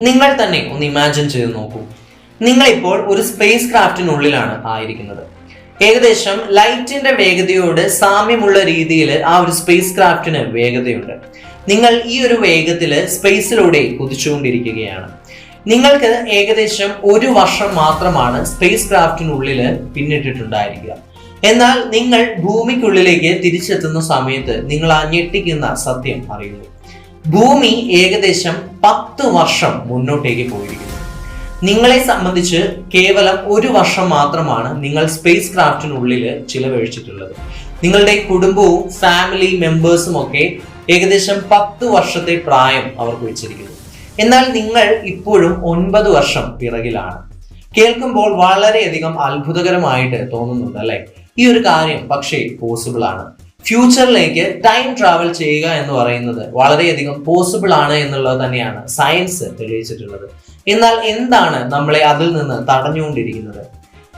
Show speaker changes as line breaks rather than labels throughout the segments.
നിങ്ങൾ തന്നെ ഒന്ന് ഇമാജിൻ ചെയ്ത് നോക്കൂ. നിങ്ങളിപ്പോൾ ഒരു സ്പേസ് ക്രാഫ്റ്റിനുള്ളിലാണ് ആയിരിക്കുന്നത്. ഏകദേശം ലൈറ്റിന്റെ വേഗതയോട് സാമ്യമുള്ള രീതിയിൽ ആ ഒരു സ്പേസ് ക്രാഫ്റ്റിന് വേഗതയുണ്ട്. നിങ്ങൾ ഈ ഒരു വേഗത്തിൽ സ്പേസിലൂടെ കുതിച്ചുകൊണ്ടിരിക്കുകയാണ്. നിങ്ങൾക്ക് ഏകദേശം 1 വർഷം മാത്രമാണ് സ്പേസ് ക്രാഫ്റ്റിനുള്ളിൽ പിന്നിട്ടിട്ടുണ്ടായിരിക്കുക. എന്നാൽ നിങ്ങൾ ഭൂമിക്കുള്ളിലേക്ക് തിരിച്ചെത്തുന്ന സമയത്ത് നിങ്ങൾ ആ ഞെട്ടിക്കുന്ന സത്യം അറിയുന്നു. ഭൂമി ഏകദേശം 10 വർഷം മുന്നോട്ടേക്ക് പോയിരിക്കുന്നു. നിങ്ങളെ സംബന്ധിച്ച് കേവലം 1 വർഷം മാത്രമാണ് നിങ്ങൾ സ്പേസ് ക്രാഫ്റ്റിനുള്ളിൽ ചിലവഴിച്ചിട്ടുള്ളത്. നിങ്ങളുടെ കുടുംബവും ഫാമിലി മെമ്പേഴ്സും ഒക്കെ ഏകദേശം 10 വർഷത്തെ പ്രായം അവർക്ക് വെച്ചിരിക്കുന്നു. എന്നാൽ നിങ്ങൾ ഇപ്പോഴും 9 വർഷം പിറകിലാണ്. കേൾക്കുമ്പോൾ വളരെയധികം അത്ഭുതകരമായിട്ട് തോന്നുന്നുണ്ട് അല്ലെ? ഈ ഒരു കാര്യം പക്ഷേ പോസിബിൾ ആണ്. ഫ്യൂച്ചറിലേക്ക് ടൈം ട്രാവൽ ചെയ്യുക എന്ന് പറയുന്നത് വളരെയധികം പോസിബിൾ ആണ് എന്നുള്ളത് തന്നെയാണ് സയൻസ് തെളിയിച്ചിട്ടുള്ളത്. എന്നാൽ എന്താണ് നമ്മളെ അതിൽ നിന്ന് തടഞ്ഞുകൊണ്ടിരിക്കുന്നത്?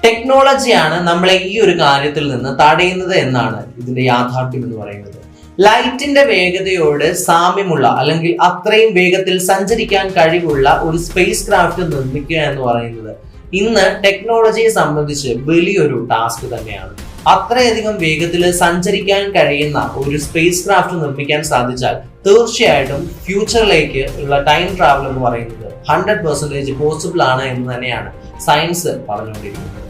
ടെക്നോളജിയാണ് നമ്മളെ ഈ ഒരു കാര്യത്തിൽ നിന്ന് തടയുന്നത് എന്നാണ് ഇതിന്റെ യാഥാർത്ഥ്യം എന്ന് പറയുന്നത്. ലൈറ്റിന്റെ വേഗതയോട് സാമ്യമുള്ള അല്ലെങ്കിൽ അത്രയും വേഗത്തിൽ സഞ്ചരിക്കാൻ കഴിവുള്ള ഒരു സ്പേസ് ക്രാഫ്റ്റ് നിർമ്മിക്കുക എന്ന് പറയുന്നത് ഇന്ന് ടെക്നോളജിയെ സംബന്ധിച്ച് വലിയൊരു ടാസ്ക് തന്നെയാണ്. അത്രയധികം വേഗത്തിൽ സഞ്ചരിക്കാൻ കഴിയുന്ന ഒരു സ്പേസ് ക്രാഫ്റ്റ് നിർമ്മിക്കാൻ സാധിച്ചാൽ തീർച്ചയായിട്ടും ഫ്യൂച്ചറിലേക്ക് ഉള്ള ടൈം ട്രാവൽ എന്ന് പറയുന്നത് 100% പോസിബിൾ ആണ് എന്ന് തന്നെയാണ് സയൻസ് പറഞ്ഞുകൊണ്ടിരിക്കുന്നത്.